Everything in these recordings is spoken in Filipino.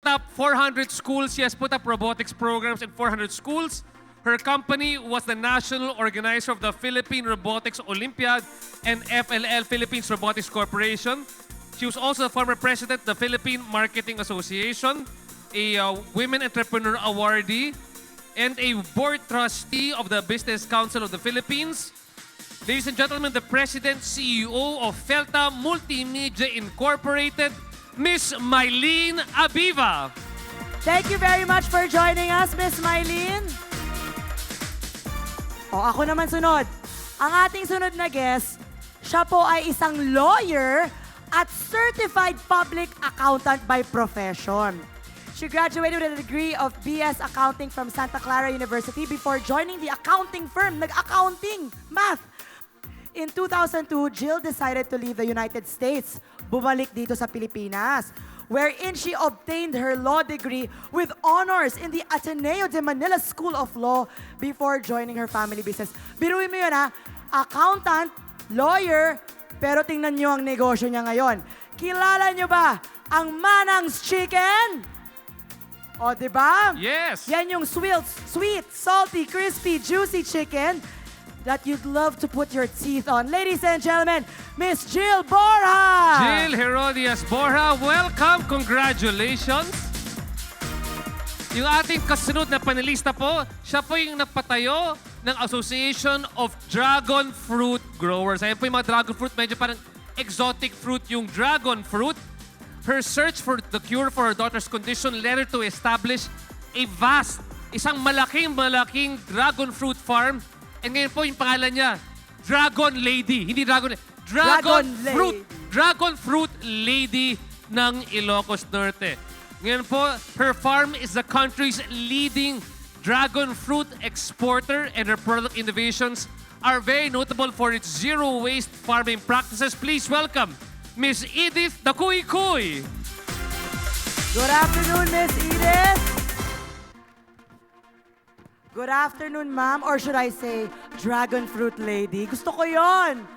up 400 schools. She has put up robotics programs in 400 schools. Her company was the national organizer of the Philippine Robotics Olympiad and FLL, Philippines Robotics Corporation. She was also the former president of the Philippine Marketing Association, a Women Entrepreneur Awardee, and a board trustee of the Business Council of the Philippines. Ladies and gentlemen, the President CEO of Felta Multimedia Incorporated, Miss Mylene Abiva. Thank you very much for joining us, Miss Mylene. O, ako naman sunod. Ang ating sunod na guest, siya po ay isang lawyer at certified public accountant by profession. She graduated with a degree of BS Accounting from Santa Clara University before joining the accounting firm. Nag-accounting, math. In 2002, Jill decided to leave the United States. Bumalik dito sa Pilipinas, wherein she obtained her law degree with honors in the Ateneo de Manila School of Law before joining her family business. Biruin mo yun ha, accountant, lawyer, pero tingnan nyo ang negosyo niya ngayon. Kilala nyo ba ang Manang's Chicken? O, diba? Yes. Yan yung sweet, salty, crispy, juicy chicken that you'd love to put your teeth on. Ladies and gentlemen, Miss Jill Borja! Jill Herodias Borja, welcome. Congratulations. Yung ating kasunod na panelista po, siya po yung nagpatayo ng Association of Dragon Fruit Growers. Ayan po yung mga dragon fruit, medyo parang exotic fruit yung dragon fruit. Her search for the cure for her daughter's condition led her to establish a isang malaking dragon fruit farm. And ngayon po yung pangalan niya, Dragon Lady. Hindi Dragon Dragon Fruit Lady ng Ilocos Norte. Ngayon po, her farm is the country's leading dragon fruit exporter, and her product innovations are very notable for its zero-waste farming practices. Please welcome Miss Edith Dakuy-Kuy. Good afternoon, Miss Edith. Good afternoon, ma'am. Or should I say, Dragon Fruit Lady. Gusto ko yon.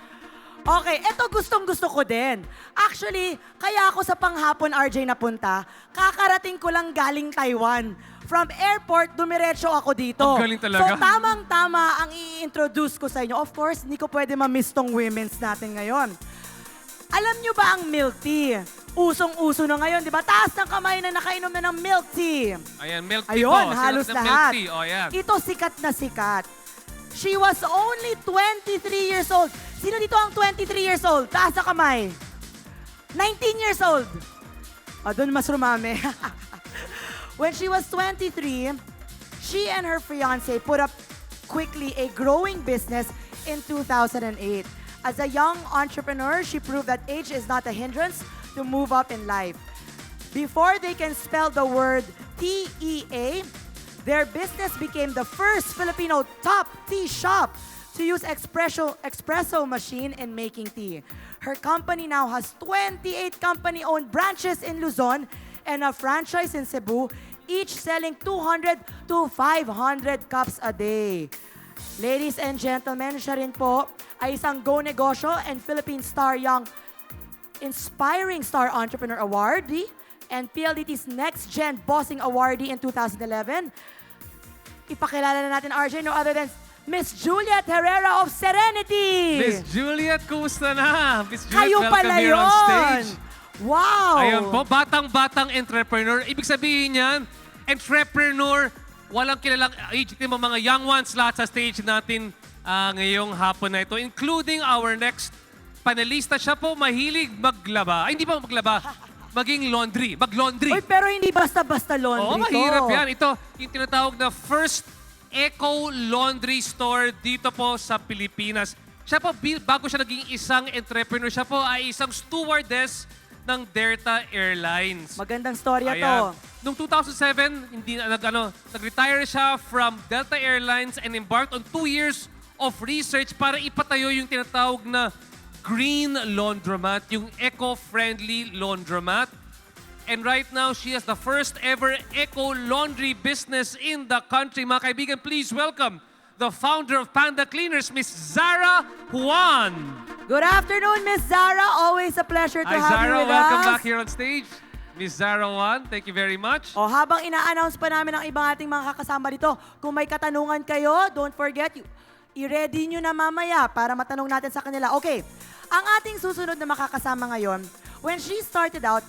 Okay, eto gustong-gusto ko din. Actually, kaya ako sa panghapon, RJ, napunta, kakarating ko lang galing Taiwan. From airport, dumiretso ako dito. Ang galing talaga. So, tamang-tama ang i-introduce ko sa inyo. Of course, hindi ko pwede ma-miss tong women's natin ngayon. Alam nyo ba ang milk tea? Usong-uso na ngayon, di ba? Taas ng kamay na nakainom na ng milk tea. Ayan, milk tea Ayun, po. halos Milk lahat. tea. Oh, yan. Ito sikat na sikat. She was only 23 years old. Sino dito ang 23 years old? Taas ang kamay. 19 years old. O, doon mas rumami. When she was 23, she and her fiancé put up quickly a growing business in 2008. As a young entrepreneur, she proved that age is not a hindrance to move up in life. Before they can spell the word TEA, their business became the first Filipino top tea shop to use espresso machine in making tea. Her company now has 28 company-owned branches in Luzon and a franchise in Cebu, each selling 200 to 500 cups a day. Ladies and gentlemen, siya rin po ay isang Go Negosyo and Philippine Star Young Inspiring Star Entrepreneur Awardee and PLDT's Next Gen Bossing Awardee in 2011. Ipakilala na natin, RJ, no other than Miss Juliet Herrera of Serenity. Miss Juliet, kumusta na? Miss Juliet, Kayo welcome pala here on yun. stage. Wow! Ayan po, batang-batang entrepreneur. Ibig sabihin yan, entrepreneur, walang kilalang age. Ito mga young ones lahat sa stage natin ngayong hapon na ito, including our next panelista. Siya po mahilig maglaba. Ay, hindi pa maglaba. Maging laundry. Mag-laundry. Uy, pero hindi basta-basta laundry Oo, to. mahirap yan. Ito, yung tinatawag na first eco-laundry store dito po sa Pilipinas. Siya po, bago siya naging isang entrepreneur, siya po ay isang stewardess ng Delta Airlines. Magandang storya to. Ayan. Noong 2007, nag-retire siya from Delta Airlines and embarked on 2 years of research para ipatayo yung tinatawag na green laundromat, yung eco-friendly laundromat. And right now, she has the first ever eco-laundry business in the country. Mga kaibigan, please welcome the founder of Panda Cleaners, Miss Zara Juan. Good afternoon, Miss Zara. Always a pleasure to Hi, have Zara. you with Welcome us. back here on stage. Miss Zara Juan, thank you very much. O habang ina-announce pa namin ang ibang ating mga kakasama dito, kung may katanungan kayo, don't forget, i-ready nyo na mamaya para matanong natin sa kanila. Okay, ang ating susunod na makakasama ngayon, when she started out,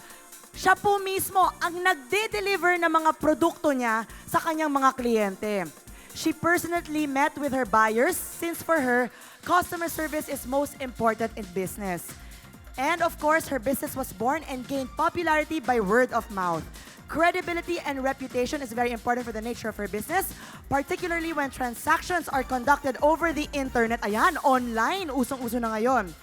siya po mismo ang nagde-deliver ng mga produkto niya sa kanyang mga kliyente. She personally met with her buyers since for her, customer service is most important in business. And of course, her business was born and gained popularity by word of mouth. Credibility and reputation is very important for the nature of her business, particularly when transactions are conducted over the internet. Ayan, online, usong-uso na ngayon.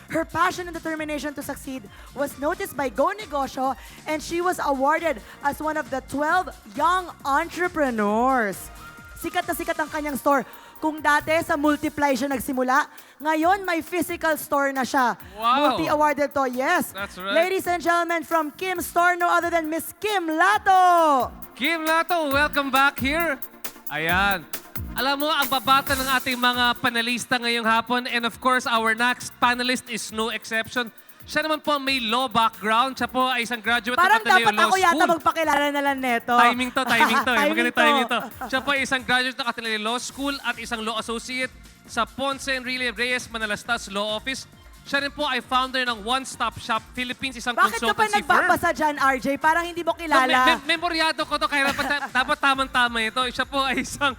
Her passion and determination to succeed was noticed by Go Negosyo, and she was awarded as one of the 12 young entrepreneurs. Sikat na sikat ang kanyang store. Kung dati sa Multiply siya nagsimula, ngayon may physical store na siya. Wow. Multi-awarded to, yes. That's right. Ladies and gentlemen, from Kim Store, no other than Miss Kim Lato. Kim Lato, welcome back here. Ayan. Alam mo, ang babata ng ating mga panelista ngayong hapon, and of course, our next panelist is no exception. Siya naman po may law background. Siya po ay isang graduate Parang ng Ateneo dapat Law ako yata School. magpakilala na lang neto. Timing to. Magaling timing to. to. Siya po ay isang graduate ng Ateneo Law School at isang law associate sa Ponce and Reyes Manalastas Law Office. Siya rin po ay founder ng One Stop Shop Philippines, isang Bakit ka pa consultancy firm. nagbabasa dyan, RJ? Parang hindi mo kilala. Memoryado ko to, kaya dapat tamang-tama ito. Siya po ay isang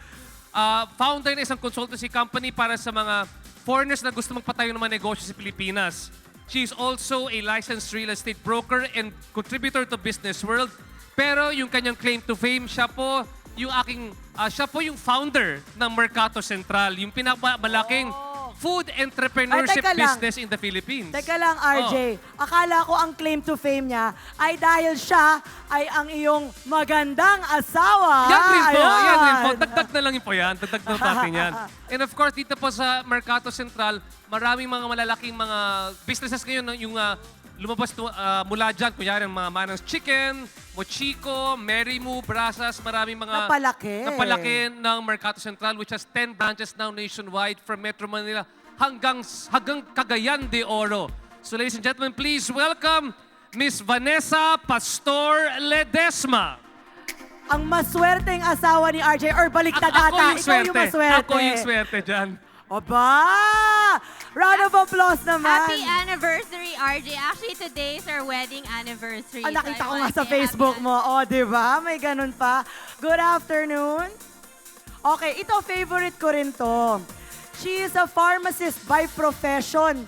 founder ng isang consultancy company para sa mga foreigners na gusto magpatayo ng mga negosyo sa Pilipinas. She is also a licensed real estate broker and contributor to Business World. Pero yung kanyang claim to fame, siya po yung founder ng Mercato Central, yung pinakamalaking food entrepreneurship Ay, teka lang. business in the Philippines. Teka lang, RJ. Akala ko ang claim to fame niya ay dahil siya ay ang iyong magandang asawa. Yan rin po, Ayan. yan rin po. Dagdag na lang po yan. Dagdag na natin yan. And of course, dito po sa Mercato Central, maraming mga malalaking mga businesses ngayon yung lumabas mula dyan. Kunyari, mga Manang's Chicken, Mochico, Merimu, Brasas, maraming mga napalaki ng Mercato Central which has 10 branches now nationwide from Metro Manila hanggang Cagayan de Oro. So ladies and gentlemen, please welcome Miss Vanessa Pastor Ledesma. Ang maswerteng asawa ni RJ or baliktad ata. Ikaw yung maswerte. Ako yung swerte dyan. Aba! Round of applause naman. Happy anniversary, RJ. Actually, today is our wedding anniversary. Ah, nakita So ko I nga wanna sa say Facebook happy mo. O, di ba? May ganun pa. Good afternoon. Okay, ito favorite ko rin to. She is a pharmacist by profession.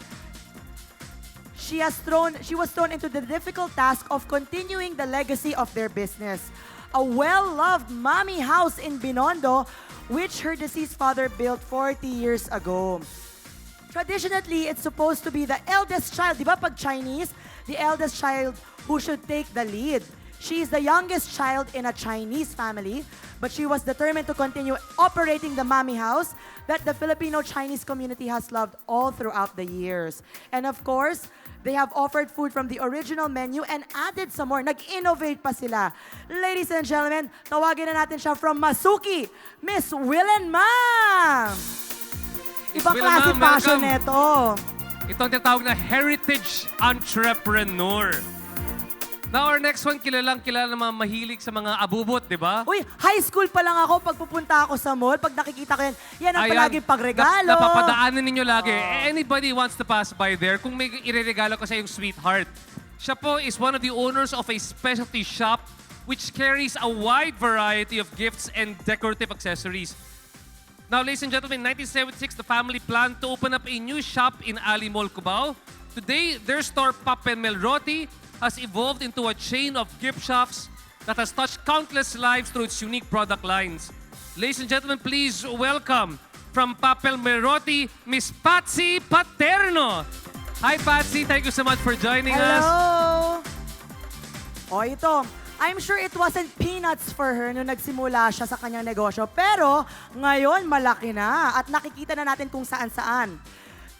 She was thrown into the difficult task of continuing the legacy of their business. A well-loved mommy house in Binondo, which her deceased father built 40 years ago. Traditionally, it's supposed to be the eldest child. Di ba pag Chinese, the eldest child who should take the lead. She is the youngest child in a Chinese family, but she was determined to continue operating the mommy house that the Filipino-Chinese community has loved all throughout the years. And of course, they have offered food from the original menu and added some more. Nag-innovate pa sila. Ladies and gentlemen, tawagin na natin siya from Masuki, Miss Willen Ma'am. Ibang Willen klase Ma'am, passion welcome. neto. Ito ang tinatawag na heritage entrepreneur. Now, our next one, kilala ng mga mahilig sa mga abubot, di ba? Uy, high school pa lang ako pag pupunta ako sa mall. Pag nakikita ko yan, yan ang Ayan, palaging pagregalo. Napapadaanan ninyo lagi. Anybody wants to pass by there, kung may ireregalo ka sa iyong sweetheart. Siya po is one of the owners of a specialty shop which carries a wide variety of gifts and decorative accessories. Now, ladies and gentlemen, in 1976, the family planned to open up a new shop in Ali Mall, Cubao. Today, their store, Papel Melroti, has evolved into a chain of gift shops that has touched countless lives through its unique product lines. Ladies and gentlemen, please welcome from Papel Melroti, Miss Patsy Paterno. Hi, Patsy. Thank you so much for joining us. Hello! O ito, I'm sure it wasn't peanuts for her nung nagsimula siya sa kanyang negosyo. Pero ngayon, malaki na at nakikita na natin kung saan-saan.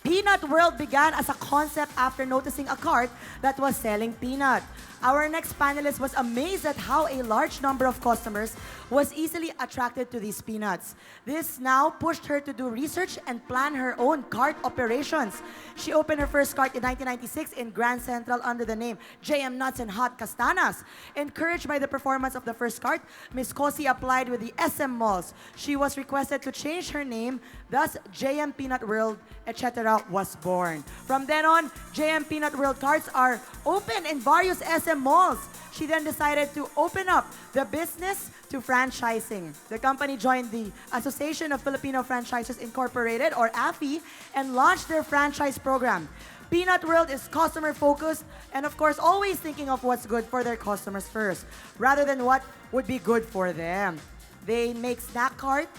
Peanut World began as a concept after noticing a cart that was selling peanut. Our next panelist was amazed at how a large number of customers was easily attracted to these peanuts. This now pushed her to do research and plan her own cart operations. She opened her first cart in 1996 in Grand Central under the name JM Nuts and Hot Castanas. Encouraged by the performance of the first cart, Miss Cosi applied with the SM Malls. She was requested to change her name, thus JM Peanut World, etc. was born. From then on, JM Peanut World carts are open in various SM malls. She then decided to open up the business to franchising. The company joined the Association of Filipino Franchisers Incorporated, or AFI, and launched their franchise program. Peanut World is customer-focused and, of course, always thinking of what's good for their customers first, rather than what would be good for them. They make snack cart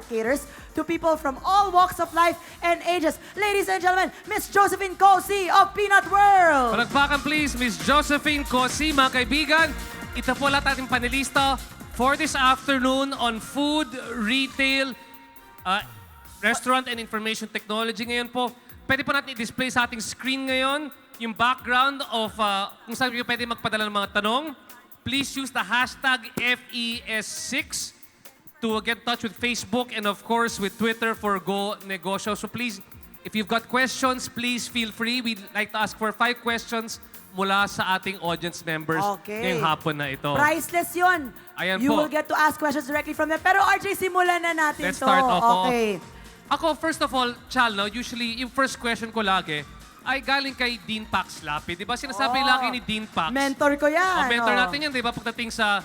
caters to people from all walks of life and ages. Ladies and gentlemen, Miss Josephine Cosi of Peanut World. Palakpakan please, Miss Josephine Cosi, mga kaibigan. Ito po lahat ating panelista for this afternoon on food, retail, restaurant and information technology. Ngayon po, pwede po natin i-display sa ating screen ngayon yung background of kung saan kayo pwede magpadala ng mga tanong. Please use the hashtag FES6 to get in touch with Facebook and of course with Twitter for Go Negosyo. So please, if you've got questions, please feel free. We'd like to ask for 5 questions mula sa ating audience members ngayong hapon na ito. Priceless yun. Ayan you po. will get to ask questions directly from them. Pero RJ, simulan na natin Let's to. start off. Okay. Ako, first of all, Chal, no, usually yung first question ko lagi ay galing kay Dean Pax Lapi. Di ba sinasabi lagi ni Dean Pax? Mentor ko yan. Mentor natin yan, di ba? Pagdating sa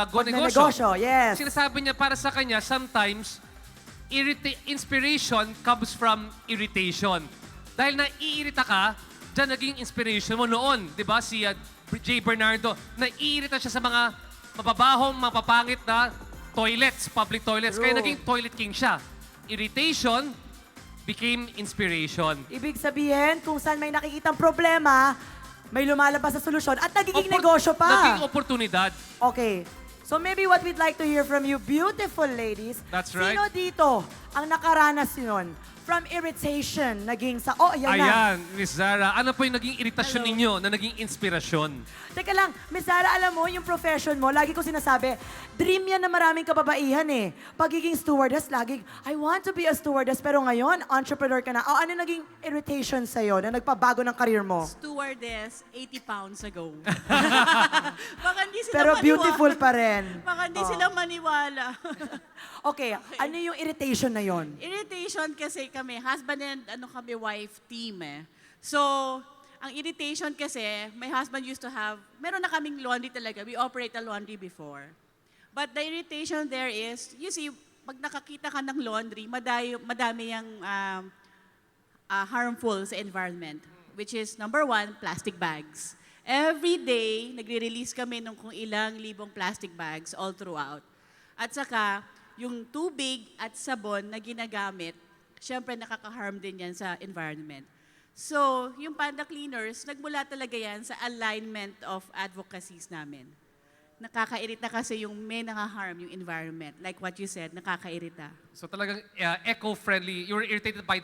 Go Negosyo. Negosyo, yes. Sinasabi niya para sa kanya, sometimes, inspiration comes from irritation. Dahil naiirita ka, dyan naging inspiration mo noon. Di ba? Si J. Bernardo, naiirita siya sa mga mapabahong, mapapangit na toilets, public toilets. True. Kaya naging toilet king siya. Irritation became inspiration. Ibig sabihin, kung saan may nakikitang problema, may lumalabas sa solusyon at nagiging negosyo pa. Naging oportunidad. Okay. So maybe what we'd like to hear from you, beautiful ladies. That's right. Sino dito ang nakaranas yun? From irritation, naging sa... Oh, ayan na. Ayan, Miss Zara. Ano po yung naging iritasyon ninyo na naging inspirasyon? Teka lang, Miss Zara, alam mo, yung profession mo, lagi ko sinasabi, dream yan na maraming kababaihan eh. Pagiging stewardess, lagi, I want to be a stewardess, pero ngayon, entrepreneur ka na. Oh, ano naging irritation sa'yo na nagpabago ng career mo? Stewardess 80 pounds ago. Baka hindi sila Pero maniwala. beautiful pa rin. Baka hindi sila maniwala. Okay, ano yung irritation na yon? Irritation kasi kami, husband and wife team eh. So, ang irritation kasi, my husband used to have, meron na kaming laundry talaga. We operate a laundry before. But the irritation there is, you see, pag nakakita ka ng laundry, madami yung harmful sa environment. Which is, number 1, plastic bags. Every day, nagre-release kami ng kung ilang libong plastic bags all throughout. At saka, yung tubig at sabon na ginagamit, syempre nakaka-harm din yan sa environment. So, yung Panda Cleaners, nagmula talaga yan sa alignment of advocacies namin. Nakakairita kasi yung may nakaharm yung environment. Like what you said, nakakairita. So talagang eco-friendly. You were irritated by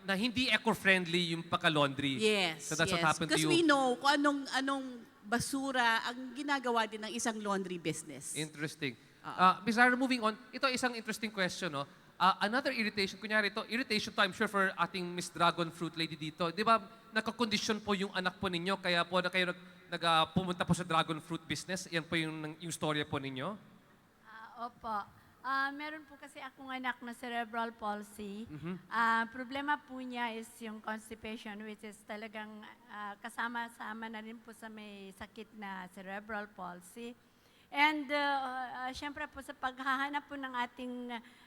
na hindi eco-friendly yung pagka-laundry. Yes, So that's yes. what happened to Because you. we know kung anong basura ang ginagawa din ng isang laundry business. Interesting. Miss Zara, moving on, ito isang interesting question, no? Another irritation, kunyari ito, irritation to, I'm sure for ating Miss Dragon Fruit Lady dito. Di ba, nakakondisyon po yung anak po ninyo, kaya po na kayo pumunta po sa Dragon Fruit business? Yan po yung storya po ninyo? Opo. Meron po kasi akong anak na cerebral palsy. Problema po niya is yung constipation, which is talagang kasama-sama na rin po sa may sakit na cerebral palsy. And syempre po sa paghahanap po ng ating,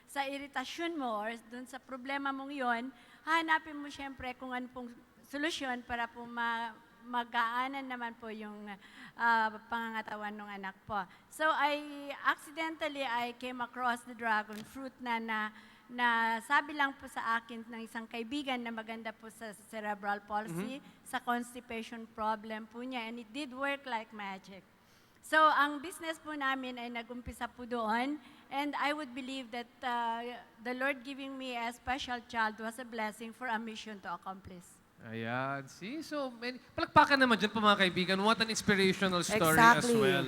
sa iritasyon mo or dun sa problema mong yon, hahanapin mo syempre kung ano pong solusyon para po magaanan naman po yung pangangatawan ng anak po. So I came across the dragon fruit na sabi lang po sa akin ng isang kaibigan na maganda po sa cerebral palsy, sa constipation problem po niya, and it did work like magic. So, ang business po namin ay nag-umpisa po doon. And I would believe that the Lord giving me a special child was a blessing for a mission to accomplish. Ayan, see? So, palakpakan naman dyan po mga kaibigan. What an inspirational story Exactly. as well.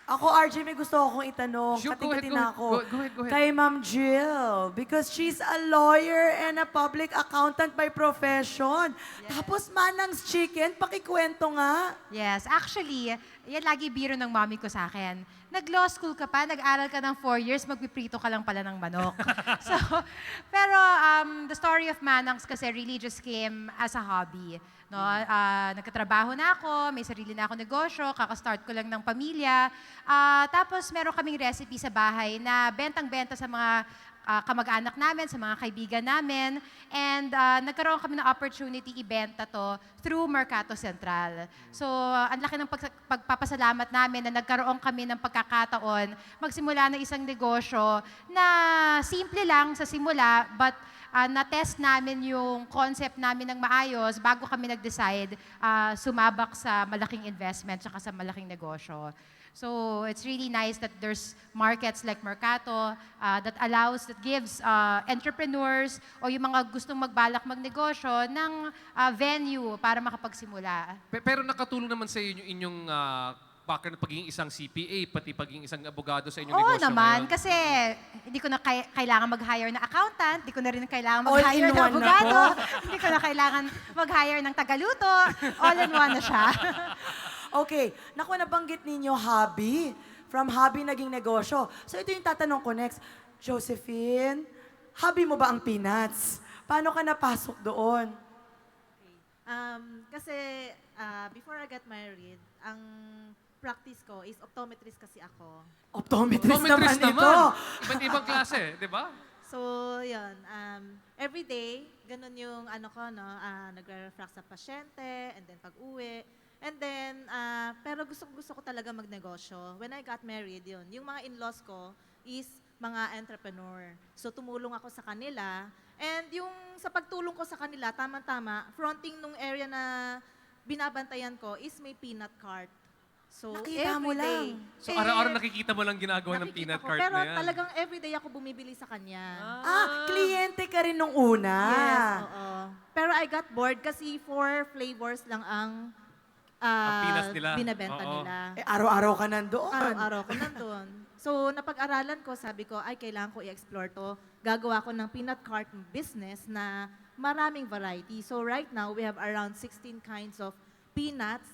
Ako, RJ, may gusto akong itanong. Sure, go ahead, Kati-kati go na ahead. ako. Go ahead. Kay Ma'am Jill. Because she's a lawyer and a public accountant by profession. Tapos Manang's Chicken, pakikwento nga. Yes, actually, yan lagi biro ng mommy ko sa akin. Nag-law school ka pa, nag-aral ka ng 4 years, magpiprito ka lang pala ng manok. Pero the story of Manang's kasi really just came as a hobby. No? Nagkatrabaho na ako, may sarili na ako negosyo, kakastart ko lang ng pamilya. Tapos meron kaming recipe sa bahay na bentang-benta sa mga kamag-anak namin, sa mga kaibigan namin. And nagkaroon kami ng opportunity ibenta to through Mercato Central. So, ang laki ng pagpapasalamat namin na nagkaroon kami ng pagkakataon magsimula ng isang negosyo na simple lang sa simula, but na-test namin yung concept namin ng maayos bago kami nag-decide sumabak sa malaking investment tsaka sa malaking negosyo. So it's really nice that there's markets like Mercato that gives entrepreneurs o yung mga gustong magbalak magnegosyo ng venue para makapagsimula. Pero nakatulong naman sa inyo inyong background pagiging isang CPA, pati pagiging isang abogado sa inyong Oo negosyo naman, ngayon. kasi hindi ko na kailangan mag-hire na accountant, hindi ko na rin kailangan All mag-hire in ng one na abogado, po. hindi ko na kailangan mag-hire ng tagaluto, all in one na siya. Okay, naku, nabanggit ninyo hobby. From hobby naging negosyo. So ito yung tatanong ko next. Josephine, hobby mo ba ang peanuts? Paano ka napasok doon? Kasi before I got married, ang practice ko is optometrist kasi ako. Optometrist naman ito. Iba't ibang klase, di ba? So, yun. Every day, ganun yung ano ko, no? Nagre-refract sa pasyente, and then pag-uwi. And then, pero gusto ko talaga magnegosyo. When I got married, yun. Yung mga in-laws ko is mga entrepreneur. So, tumulong ako sa kanila. And yung sa pagtulong ko sa kanila, tama-tama, fronting nung area na binabantayan ko is may peanut cart. So, Nakita mo every day. lang. So araw-araw nakikita mo lang ginagawa ng nakikita peanut ko. cart Pero na yan. talagang everyday ako bumibili sa kanya. Kliyente ka rin nung una. Yes, oo. Pero I got bored kasi 4 flavors lang ang peanuts nila. binabenta Oo. nila. Araw-araw ka nandoon. Araw-araw ko nandun. So, napag-aralan ko, sabi ko, ay, kailangan ko i-explore to. Gagawa ko ng peanut cart business na maraming variety. So, right now, we have around 16 kinds of peanuts,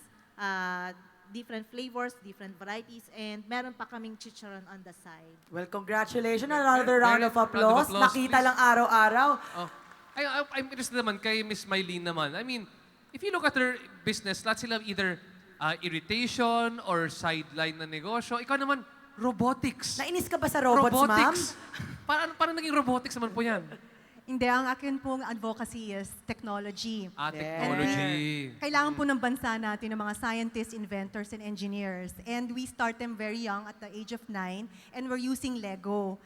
different flavors, different varieties, and meron pa kaming chicharon on the side. Well, congratulations. Another round of Round of applause. applause, Nakita please. lang araw-araw. Oh. I'm interested naman kay Miss Mylene naman. I mean, if you look at her business, lahat sila either irritation or sideline na negosyo. Ikaw naman, robotics. Nainis ka ba sa robots, ma'am? robotics. Paano naging robotics naman po yan? Hindi, ang akin pong advocacy is technology. Technology. Kailangan po ng bansa natin ng mga scientists, inventors, and engineers. And we start them very young at the age of 9, and we're using Lego.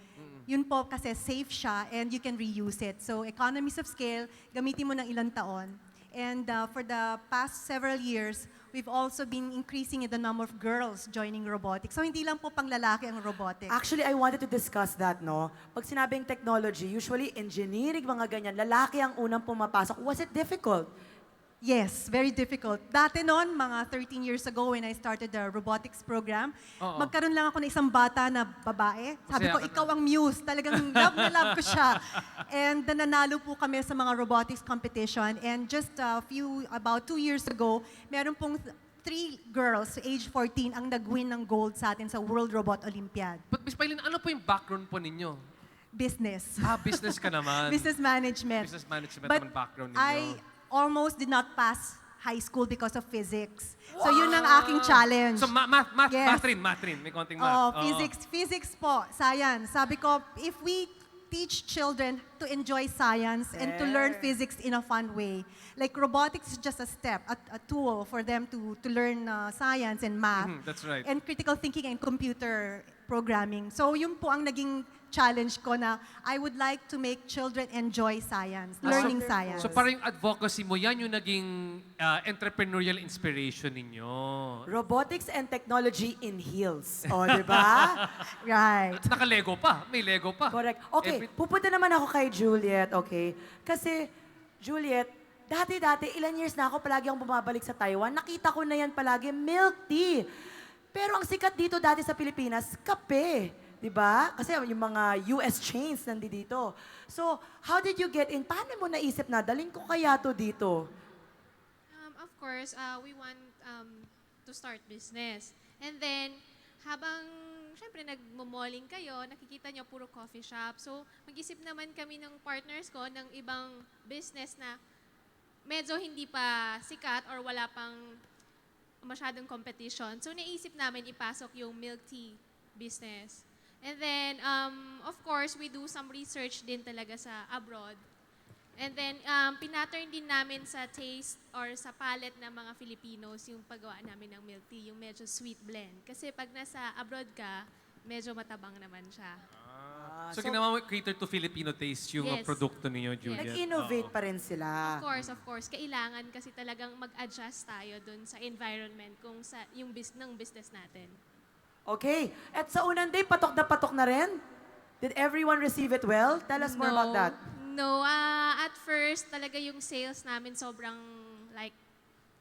Yun po kasi safe siya and you can reuse it. So economies of scale, gamitin mo ng ilang taon. And for the past several years, we've also been increasing in the number of girls joining robotics. So hindi lang po pang lalaki ang robotics. Actually, I wanted to discuss that, no? Pag sinabing technology, usually engineering, mga ganyan, lalaki ang unang pumapasok. Was it difficult? Yes, very difficult. Dati noon, mga 13 years ago when I started the robotics program, Oo. magkaroon lang ako ng isang bata na babae. Sabi ko, Masaya ka ikaw ang muse. Talagang love na love ko siya. And nanalo po kami sa mga robotics competition. And just about 2 years ago, meron pong 3 girls, age 14, ang nag-win ng gold sa atin sa World Robot Olympiad. But Miss Mylene, ano po yung background po ninyo? Business. Business ka naman. Business management. Business management But naman background ninyo. I almost did not pass high school because of physics. So yun ang aking challenge. So math Yes. math rin. May konting Oh, math. Oo. physics po, science. Sabi ko, if we teach children to enjoy science and to learn Fair. physics in a fun way. Like robotics is just a step, a tool for them to learn science and math. That's right. And critical thinking and computer programming. So yun po ang naging challenge ko na I would like to make children enjoy science, learning science. So parang yung advocacy mo, yan yung naging entrepreneurial inspiration ninyo. Robotics and technology in heels. O, di ba? Right. At naka-Lego pa. May Lego pa. Correct. Okay, pupunta naman ako kay Juliet, okay? Kasi, Juliet, dati-dati, ilan years na ako palagi akong bumabalik sa Taiwan. Nakita ko na yan palagi, milk tea. Pero ang sikat dito dati sa Pilipinas, kape. Di ba? Kasi yung mga US chains nandito. So, how did you get in? Paano mo naisip na, dalhin ko kaya to dito? Of course, we want to start business. And then, habang, syempre, nagmo-malling kayo, nakikita nyo puro coffee shop. So, mag-isip naman kami ng partners ko ng ibang business na medyo hindi pa sikat or wala pang masyadong competition. So, naisip namin ipasok yung milk tea business. And then, of course, we do some research din talaga sa abroad. And then, pinattern din namin sa taste or sa palate ng mga Filipinos yung paggawa namin ng milk tea, yung medyo sweet blend. Kasi pag nasa abroad ka, medyo matabang naman siya. So, ginawa mo cater to Filipino taste yung Yes. produkto ninyo, Juliet. Nag-innovate pa rin sila. Of course. Kailangan kasi talagang mag-adjust tayo dun sa environment kung sa yung ng business natin. Okay. At sa unang day, patok na rin? Did everyone receive it well? Tell us more about that. No, at first talaga yung sales namin sobrang like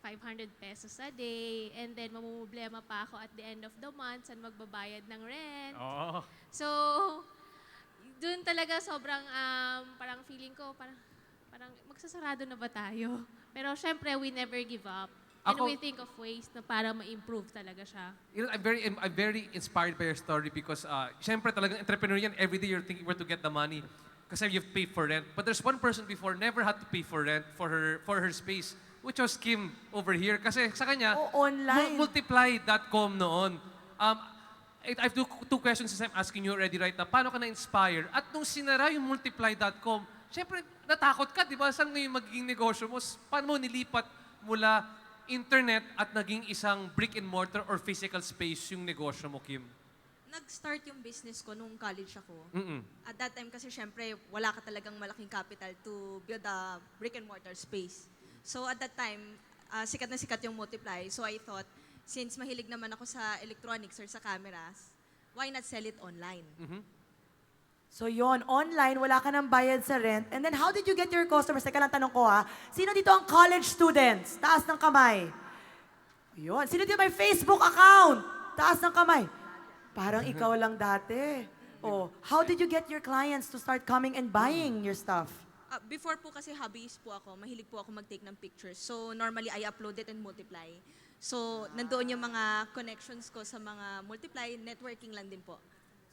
500 pesos a day and then mamumblema pa ako at the end of the month saan magbabayad ng rent. Oh. So, doon talaga sobrang parang feeling ko parang magsasarado na ba tayo? Pero syempre we never give up. And Ako- we think of ways na para ma-improve talaga siya. You know, I'm very inspired by your story because syempre talagang entrepreneur yan. Every day you're thinking where to get the money kasi you've paid for rent. But there's one person before never had to pay for rent for her space, which was Kim over here. Kasi sa kanya, online. multiply.com noon. I have two questions since I'm asking you already right now. Paano ka na-inspire? At nung sinara yung multiply.com, syempre natakot ka, di ba? Saan ngayon magiging negosyo mo? Paano mo nilipat mula internet at naging isang brick and mortar or physical space yung negosyo mo, Kim? Nag-start yung business ko nung college ako. Mm-mm. At that time kasi syempre wala ka talagang malaking capital to build a brick and mortar space. So at that time, sikat na sikat yung Multiply. So I thought, since mahilig naman ako sa electronics or sa cameras, why not sell it online? So yon, online, wala ka ng bayad sa rent. And then how did you get your customers? Teka lang, tanong ko ha. Sino dito ang college students? Taas ng kamay. Yun. Sino dito may Facebook account? Taas ng kamay. Parang ikaw lang dati. Oh, how did you get your clients to start coming and buying your stuff? Before po kasi hobbyist po ako, mahilig po ako mag-take ng pictures. So normally I upload it and Multiply. So nandoon yung mga connections ko sa mga Multiply, networking lang din po.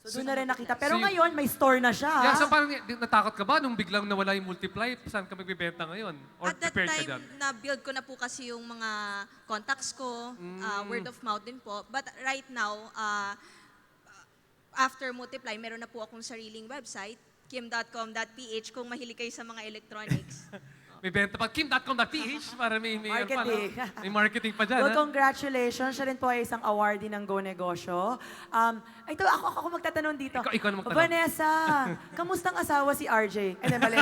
So doon na rin nakita. Pero So you- ngayon, may store na siya. Yeah, ha? so parang natakot ka ba nung biglang nawala yung multiply? Saan ka magbibenta ngayon? Or At that prepared ka dyan? time, na-build ko na po kasi yung mga contacts ko, word of mouth din po. But right now, after Multiply, meron na po akong sariling website, kim.com.ph, kung mahilig kayo sa mga electronics. May benta pa. Kim.com.ph para may Marketing. may marketing pa dyan. Well, ha? congratulations. Siya rin po ay isang awardee ng Go Negosyo. Ito, ako magtatanong dito. Ikaw na magtanong. Vanessa, kamusta ang asawa si RJ? Ay, mali.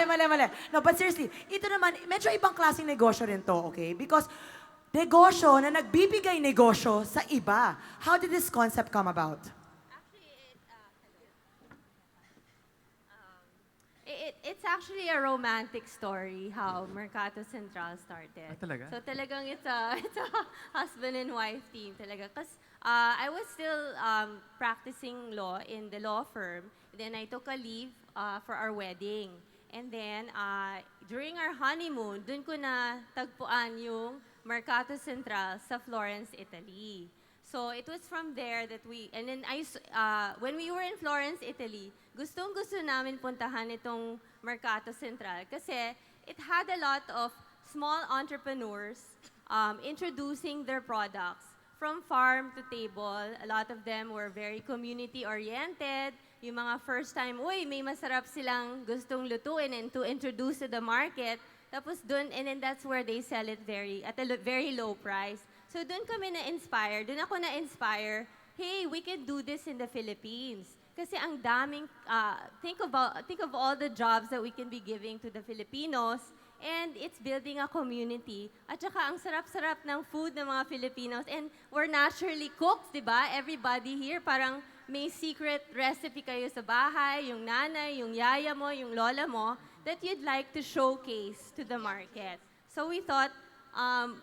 mali. No, but seriously, ito naman, medyo ibang klaseng negosyo rin to, okay? Because negosyo na nagbibigay negosyo sa iba. How did this concept come about? It's actually a romantic story how Mercato Central started. Talaga? So talagang it's a husband and wife team talaga. Because I was still practicing law in the law firm. Then I took a leave for our wedding. And then during our honeymoon, dun ko na tagpuan yung Mercato Central sa Florence, Italy. So it was from there that and then when we were in Florence, Italy, gustong-gusto namin puntahan itong Mercato Central kasi it had a lot of small entrepreneurs introducing their products from farm to table. A lot of them were very community-oriented. Yung mga first time, uy, may masarap silang gustong lutuin and to introduce to the market. Tapos dun, and then that's where they sell it at a very low price. So dun kami na-inspire, dun ako na-inspire, hey, we can do this in the Philippines. Kasi ang daming, think of all the jobs that we can be giving to the Filipinos, and it's building a community. At saka ang sarap-sarap ng food ng mga Filipinos, and we're naturally cooks, di ba? Everybody here, parang may secret recipe kayo sa bahay, yung nanay, yung yaya mo, yung lola mo, that you'd like to showcase to the market. So we thought,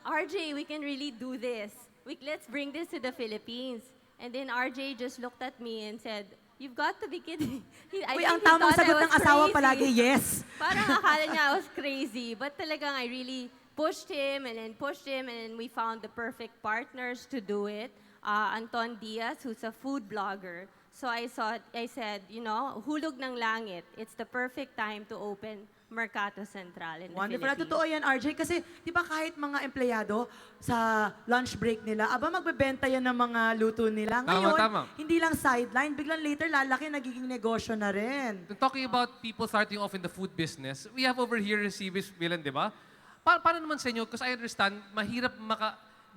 RJ, we can really do this. Let's bring this to the Philippines. And then RJ just looked at me and said, you've got to be kidding. Uy, ang tamang sagot ng asawa palagi, yes. Parang akala niya I was crazy. But talagang I really pushed him and then we found the perfect partners to do it. Anton Diaz, who's a food blogger. So I said, you know, hulog ng langit. It's the perfect time to open Mercato Central in the Wonderful. Philippines. Totoo yan, RJ. Kasi, di ba kahit mga empleyado sa lunch break nila, magbebenta yan ng mga luto nila. Ngayon, Tama. hindi lang sideline, biglang later lalaki, nagiging negosyo na rin. Talking about people starting off in the food business, we have over here si Miss Villan, di ba? Paano naman sa inyo? Because I understand, mahirap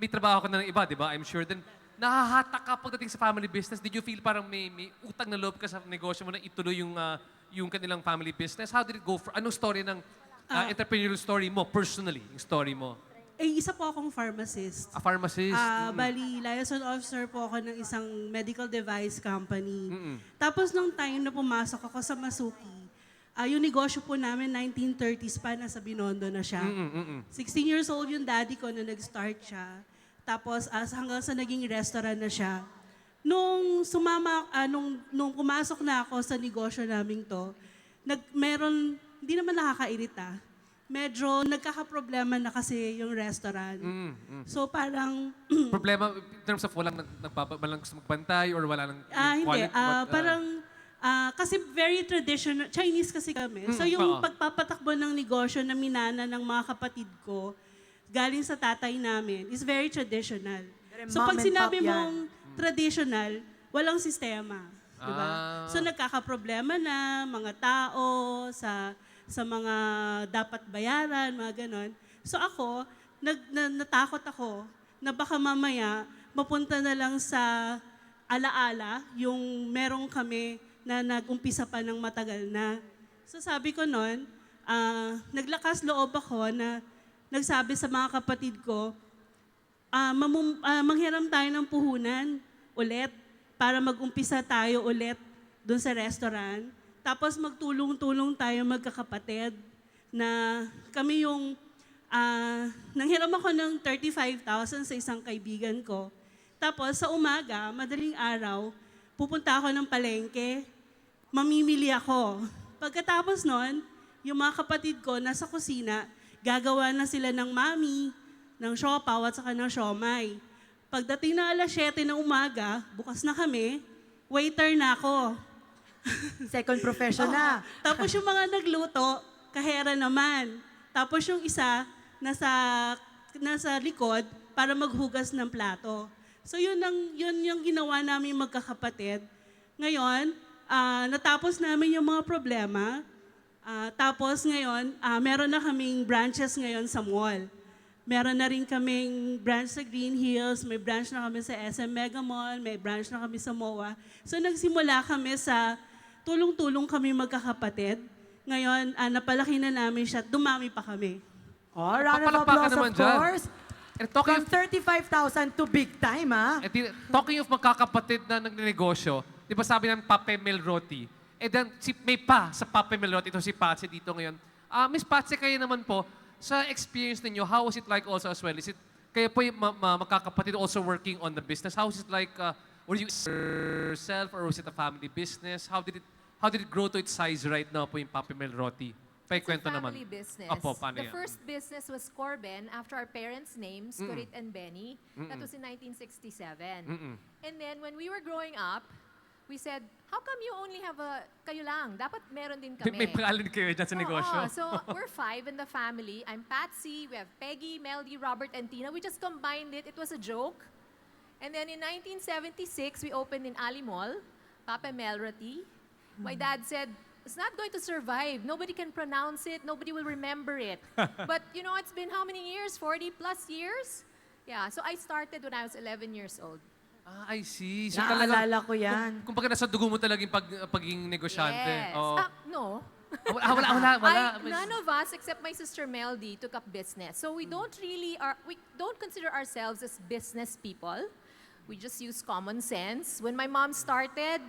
may trabaho ka na ng iba, di ba? I'm sure. Then, nahahatak ka pagdating sa family business. Did you feel parang may utang na loob ka sa negosyo mo na ituloy yung kanilang family business? How did it go? Anong story ng entrepreneurial story mo, personally, yung story mo? Isa po akong pharmacist. A pharmacist? Bali, liaison officer po ako ng isang medical device company. Tapos nung time na pumasok ako sa Masuki, yung negosyo po namin, 1930s pa, nasa Binondo na siya. 16 years old yung daddy ko na nag-start siya. Tapos hanggang sa naging restaurant na siya. Nung pumasok na ako sa negosyo naming to, hindi naman nakakairita. Medyo nagkakaproblema na kasi yung restaurant. So parang... Problema in terms of walang gusto magbantay or wala nang Hindi. quality? Kasi very traditional. Chinese kasi kami. So yung pagpapatakbo ng negosyo na minana ng mga kapatid ko, galing sa tatay namin, is very traditional. So pag sinabi mong traditional, walang sistema. Diba? So nagkakaproblema na mga tao sa mga dapat bayaran, mga ganon. So ako, natakot ako na baka mamaya mapunta na lang sa alaala yung merong kami na nag-umpisa pa ng matagal na. So sabi ko noon, naglakas loob ako na nagsabi sa mga kapatid ko, manghiram tayo ng puhunan ulit para mag-umpisa tayo ulit doon sa restaurant. Tapos magtulong-tulong tayo magkakapatid na kami yung, nanghiram ako ng 35,000 sa isang kaibigan ko. Tapos sa umaga, madaling araw, pupunta ako ng palengke, mamimili ako. Pagkatapos nun, yung mga kapatid ko nasa kusina, gagawa na sila ng mami, ng siopaw at saka ng siomay. Pagdating na 7:00 ng umaga, bukas na kami, waiter na ako. Second profession na. Tapos yung mga nagluto, kahera naman. Tapos yung isa, nasa likod para maghugas ng plato. So yun yung ginawa namin magkakapatid. Ngayon, natapos namin yung mga problema. Tapos ngayon, meron na kaming branches ngayon sa mall. Meron na rin kaming branch sa Green Hills, may branch na kami sa SM Mega Mall, may branch na kami sa MOA. So nagsimula kami sa tulong-tulong kami magkakapatid. Ngayon, napalaki na namin siya, dumami pa kami. Round of applause, of course. From 35,000 to big time, Talking of magkakapatid na nagnegosyo, di ba sabi ng Pape Melroti? Then may sa Pape Melroti, ito si Patsy dito ngayon. Miss Patsy, kayo naman po, sa experience ninyo, how was it like also as well? Is it, kayo po yung magkakapatid also working on the business? How was it like, were you yourself or was it a family business? How did it grow to its size right now po yung Pape Melroti? Paikwento naman. Family business. Opo, paano The yan? first business was Corben after our parents' names, Corit and Benny. That was in 1967. And then when we were growing up, we said, how come you only have kayo lang? Dapat meron din kami. May pangalan kayo dyan sa negosyo. So we're 5 in the family. I'm Patsy, we have Peggy, Meldy, Robert, and Tina. We just combined it. It was a joke. And then in 1976, we opened in Ali Mall, Papa Melrati. My dad said, it's not going to survive. Nobody can pronounce it. Nobody will remember it. But, you know, it's been how many years? 40 plus years? Yeah, so I started when I was 11 years old. Ah, I see. So Naaalala ko yan. Kung baga nasa dugo mo talaga yung pagiging negosyante. Yes. Oo. No. Wala. None of us, except my sister Meldy, took up business. So we don't consider ourselves as business people. We just use common sense. When my mom started,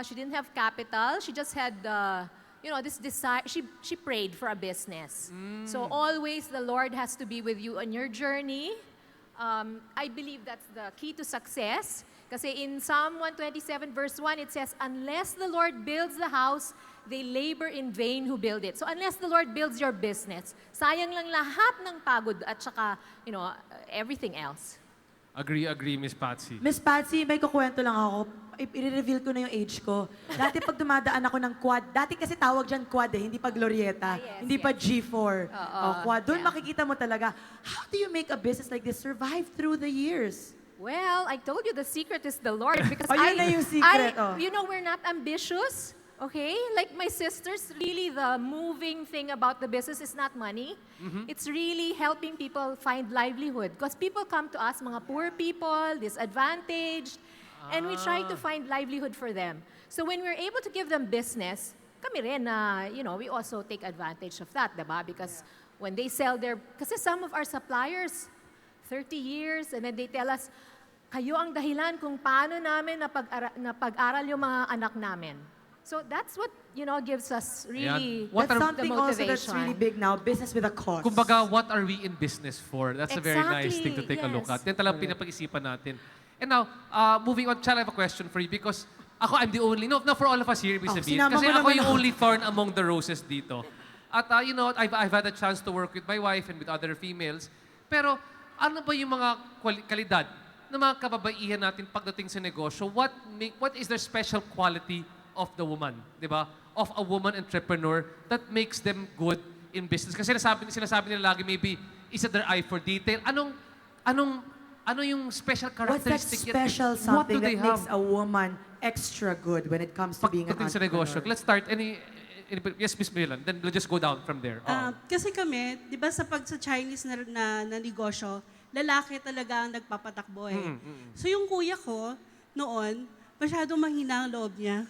she didn't have capital. She just had, this desire. She prayed for a business. So always the Lord has to be with you on your journey. I believe that's the key to success. Kasi in Psalm 127 verse 1, it says, unless the Lord builds the house, they labor in vain who build it. So unless the Lord builds your business, sayang lang lahat ng pagod at saka, everything else. Agree, Miss Patsy. Miss Patsy, may kukwento lang ako. I-reveal ko na yung age ko. Dati pag dumadaan ako ng quad, dati kasi tawag dyan quad hindi pa Glorieta, hindi pa G4. Quad. Doon makikita mo talaga, how do you make a business like this survive through the years? Well, I told you the secret is the Lord because Yun na yung secret. we're not ambitious. Okay? Like my sisters, really the moving thing about the business is not money. It's really helping people find livelihood. Because people come to us, mga poor people, disadvantaged, and we try to find livelihood for them. So when we're able to give them business, kami rin na, we also take advantage of that, diba? Because when they sell kasi some of our suppliers, 30 years, and then they tell us, kayo ang dahilan kung paano namin napag-aral yung mga anak namin. So that's what, gives us really That's the something also motivation. that's really big now, business with a cause. Kumbaga, what are we in business for? That's a very nice thing to take a look at. Exactly, Yan talagang pinapag-isipan natin. And now, moving on, Chal, I have a question for you because I'm the only, no, for all of us here, Miss Abir, sinama kasi mo ako naman yung ako. only thorn among the roses dito. At I've had a chance to work with my wife and with other females. Pero ano ba yung mga kalidad ng mga kababaihan natin pagdating sa negosyo? What is their special quality of the woman, di ba? Of a woman entrepreneur that makes them good in business. Kasi sinasabi nila lagi maybe is it their eye for detail? Ano yung special What's that characteristic? special What do something they that makes have a woman extra good when it comes to being an pagdating sa entrepreneur? negosyo? Let's start. Yes, Miss Milan. Then we'll just go down from there. Kasi kami, di ba sa Chinese na negosyo, lalaki talaga ang nagpapatakbo eh. So yung kuya ko, noon, masyadong mahina ang loob niya.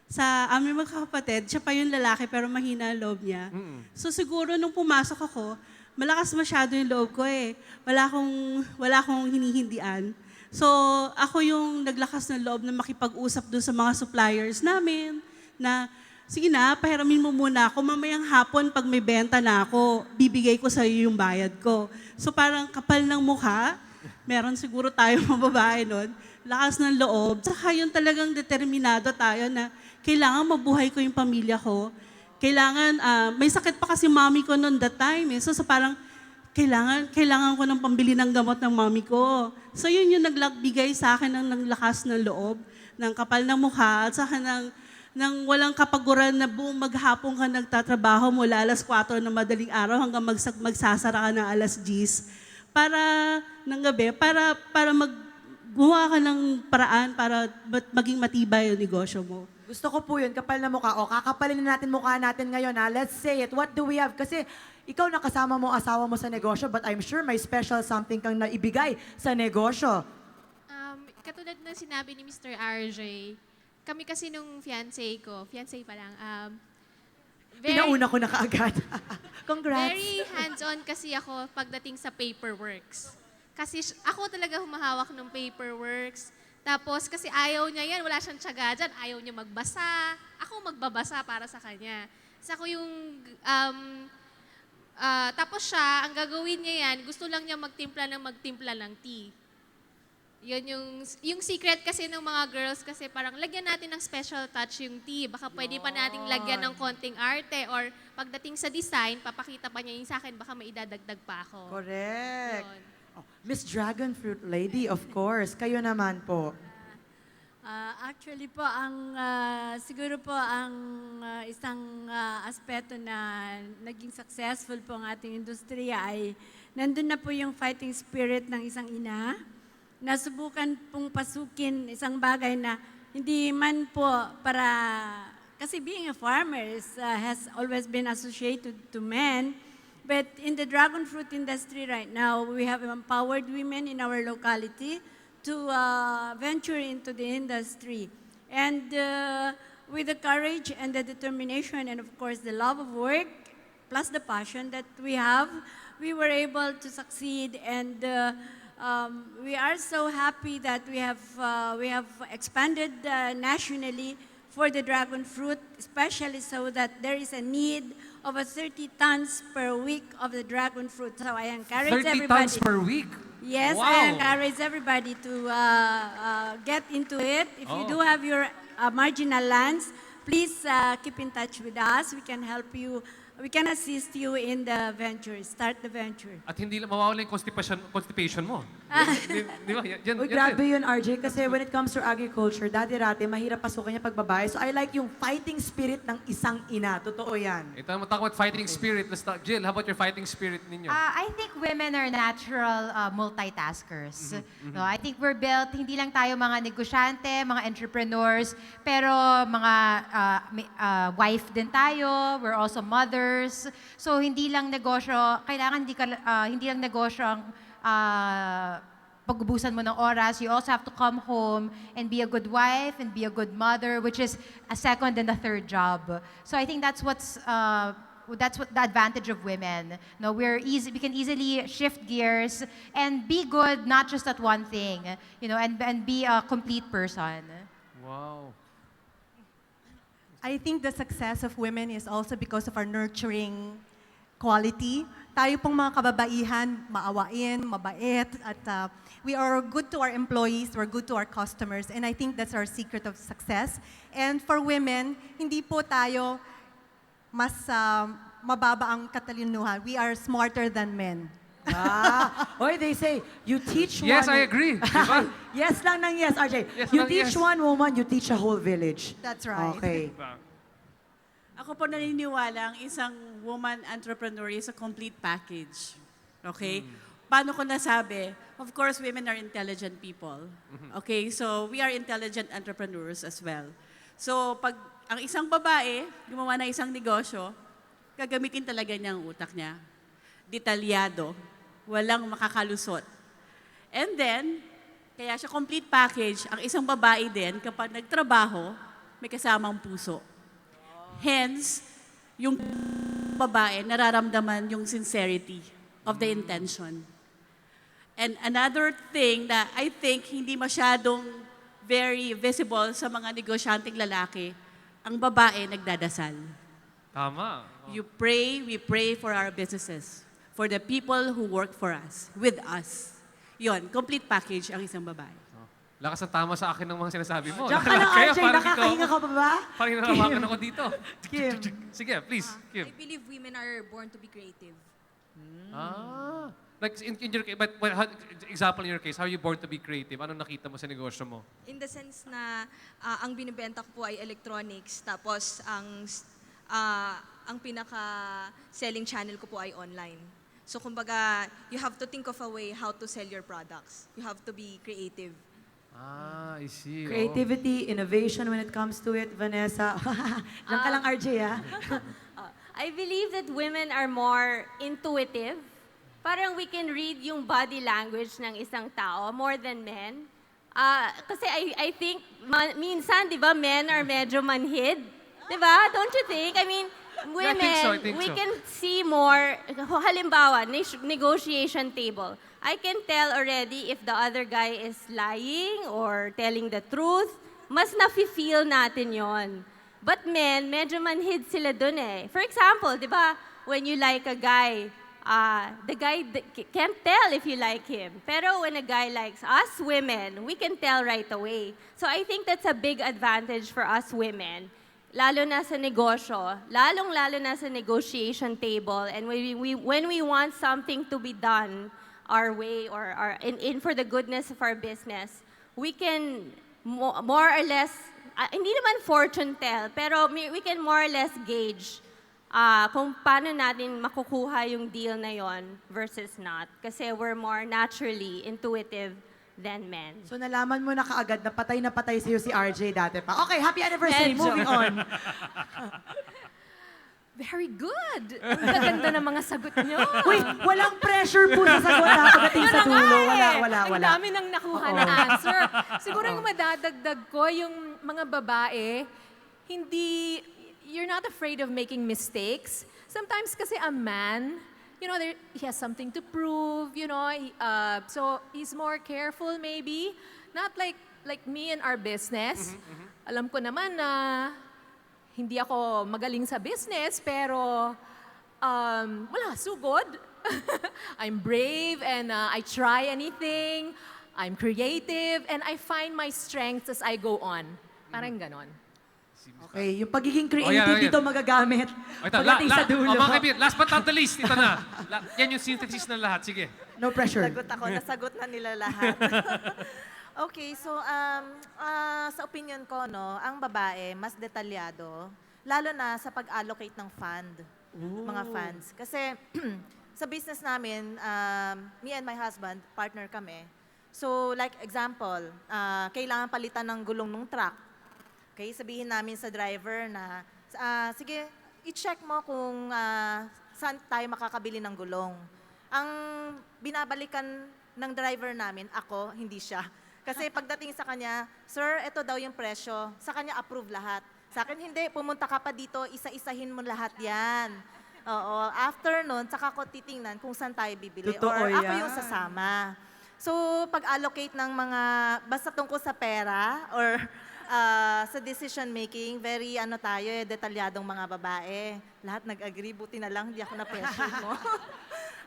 Sa aming magkakapatid, siya pa yung lalaki pero mahina ang loob niya. So siguro nung pumasok ako, malakas masyado yung loob ko eh. Wala akong hinihindian. So ako yung naglakas ng loob na makipag-usap doon sa mga suppliers namin na sige na, pahiramin mo muna ako. Mamayang hapon, pag may benta na ako, bibigay ko sa iyo yung bayad ko. So parang kapal ng mukha, meron siguro tayong mga babae nun, lakas ng loob. Saka yung talagang determinado tayo na kailangan mabuhay ko yung pamilya ko. Kailangan, may sakit pa kasi mami ko noon that time. So parang, kailangan ko ng pambili ng gamot ng mami ko. So yun yung nagbigay sa akin ng lakas ng loob, ng kapal ng mukha, at saka ng walang kapaguran na buong maghapon ka nagtatrabaho mula alas 4 ng madaling araw hanggang magsasara ka ng alas 10 ng gabi para gumawa ka ng paraan para maging matibay yung negosyo mo. Gusto ko po yun, kapal na mukha. Kakapalin na natin mukha natin ngayon. Let's say it. What do we have? Kasi ikaw nakasama mo asawa mo sa negosyo, but I'm sure may special something kang naibigay sa negosyo. Katulad ng sinabi ni Mr. RJ, kami kasi nung fiancé pa lang, Pinauna ko na kaagad. Congrats. very hands-on kasi ako pagdating sa paperworks. Kasi ako talaga humahawak ng paperworks. Tapos kasi ayaw niya yan, wala siyang tiyaga dyan, ayaw niya magbasa. Ako magbabasa para sa kanya. Kasi ako yung, tapos siya, ang gagawin niya yan, gusto lang niya magtimpla ng tea. Yun yung secret kasi ng mga girls kasi parang lagyan natin ng special touch yung tea. Baka pwede pa nating lagyan ng konting arte or pagdating sa design, papakita pa niya yung sa akin, baka maidadagdag pa ako. Correct. Yun. Miss Dragon Fruit Lady, of course. Kayo naman po. Actually po, siguro po ang isang aspeto na naging successful po ang ating industriya ay nandun na po yung fighting spirit ng isang ina nasubukan pong pasukin isang bagay na hindi man po para, kasi being a farmer has always been associated to men, but in the dragon fruit industry right now, we have empowered women in our locality to venture into the industry. And with the courage and the determination and of course the love of work, plus the passion that we have, we were able to succeed, and we are so happy that we have expanded nationally for the dragon fruit, especially so that there is a need of 30 tons per week of the dragon fruit. So I encourage 30 everybody. tons per week? Yes, Wow. I encourage everybody to get into it. If you do have your marginal lands, please keep in touch with us. We can help you. We can assist you in the venture. Start the venture. At hindi lang mawawala yung constipation mo. Di ba? Uy, grabe yun, RJ. Kasi when it comes to agriculture, dati-rati, mahirap pasukan niya pag babae. So I like yung fighting spirit ng isang ina. Totoo yan. Ito naman talk about fighting spirit. Let's talk. Jill, how about your fighting spirit ninyo? I think women are natural multitaskers. No, I think we're built, hindi lang tayo mga negosyante, mga entrepreneurs, pero mga wife din tayo. We're also mothers. So hindi lang negosyo, kailangan hindi lang negosyo ang pag-ubusan mo ng oras. You also have to come home and be a good wife and be a good mother, which is a second and a third job. So I think that's what the advantage of women. No, we can easily shift gears and be good not just at one thing, and be a complete person. Wow. I think the success of women is also because of our nurturing quality. Tayo pong mga kababaihan, maawain, mabait, at we are good to our employees, we're good to our customers, and I think that's our secret of success. And for women, hindi po tayo mas mababa ang katalinuhan. We are smarter than men. Oy, they say, you teach one... Yes, I agree. Diba? Yes lang ng yes, RJ. Yes You lang, teach yes. one woman, you teach a whole village. That's right. Okay. Ako po naniniwala ang isang woman entrepreneur is a complete package. Okay? Paano ko nasabi? Of course, women are intelligent people. Okay? So, we are intelligent entrepreneurs as well. So, pag ang isang babae gumawa ng isang negosyo, gagamitin talaga niya ang utak niya. Detalyado. Walang makakalusot. And then, kaya siya complete package, ang isang babae din, kapag nagtrabaho, may kasamang puso. Hence, yung babae, nararamdaman yung sincerity of the intention. And another thing that I think hindi masyadong very visible sa mga negosyanteng lalaki, ang babae nagdadasal. Tama. You pray, we pray for our businesses, for the people who work for us, with us. Yon, complete package ang isang babae. Lakas ang tama sa akin ng mga sinasabi mo. Diyan ka lang, Kaya RJ. parang Nakakahinga ka pa ba? Parang nanawakan ako dito. Kim. Sige, please, Kim. I believe women are born to be creative. Like in your case, but example in your case, how are you born to be creative? Anong nakita mo sa negosyo mo? In the sense na ang binibenta ko po ay electronics, tapos ang pinaka-selling channel ko po ay online. So kumbaga, you have to think of a way how to sell your products. You have to be creative. I see. Creativity, innovation when it comes to it, Vanessa. Diyan ka lang, RJ, ha? I believe that women are more intuitive. Parang we can read yung body language ng isang tao more than men. Kasi I think, minsan, di ba, men are medyo manhid. Di ba? Don't you think? I mean, women, I think we so. can see more, halimbawa, negotiation table. I can tell already if the other guy is lying or telling the truth. Mas nafe-feel natin yon. But men, medyo manhid sila dun eh. For example, di ba, when you like a guy, the guy can't tell if you like him. Pero when a guy likes us women, we can tell right away. So I think that's a big advantage for us women. Lalo na sa negosyo, lalong-lalo na sa negotiation table, and when we want something to be done our way or in for the goodness of our business, we can more or less, hindi naman fortune tell, pero we can more or less gauge kung paano natin makukuha yung deal na yon versus not. Kasi we're more naturally intuitive than men. So nalaman mo na kaagad na patay sa'yo si RJ dati pa. Okay, happy anniversary. Medyo. Moving on. Very good. Ang gaganda ng mga sagot nyo. Uy, walang pressure po sa sagot ha, pagdating sa dulo. Wala. Ang dami nang nakuha na answer. Siguro yung madadagdag ko, yung mga babae, you're not afraid of making mistakes. Sometimes kasi a man, he has something to prove, so he's more careful maybe. Not like me and our business. Alam ko naman na hindi ako magaling sa business, pero wala, sugod. I'm brave and I try anything. I'm creative and I find my strengths as I go on. Parang ganon. Okay, yung pagiging creative dito magagamit pagdating sa dulo. Mga kaibigan, last but not the least, ito na. Yan yung synthesis ng lahat. Sige. No pressure. Nasagot na nila lahat. Okay, so sa opinion ko, ang babae mas detalyado, lalo na sa pag-allocate ng fund, mga funds. Kasi sa business namin, me and my husband, partner kami. So like example, kailangan palitan ng gulong ng truck. Okay, sabihin namin sa driver na, sige, i-check mo kung saan tayo makakabili ng gulong. Ang binabalikan ng driver namin, ako, hindi siya. Kasi pagdating sa kanya, sir, ito daw yung presyo. Sa kanya, approve lahat. Sa akin, hindi. Pumunta ka pa dito, isa-isahin mo lahat yan. Oo. After nun, saka ko titingnan kung saan tayo bibili. Totoo or ako yan. yung sasama. So, pag-allocate ng mga, basta tungkol sa pera or sa decision making, very detalyadong mga babae. Lahat nag-agree, buti na lang, hindi ako na-pressure mo.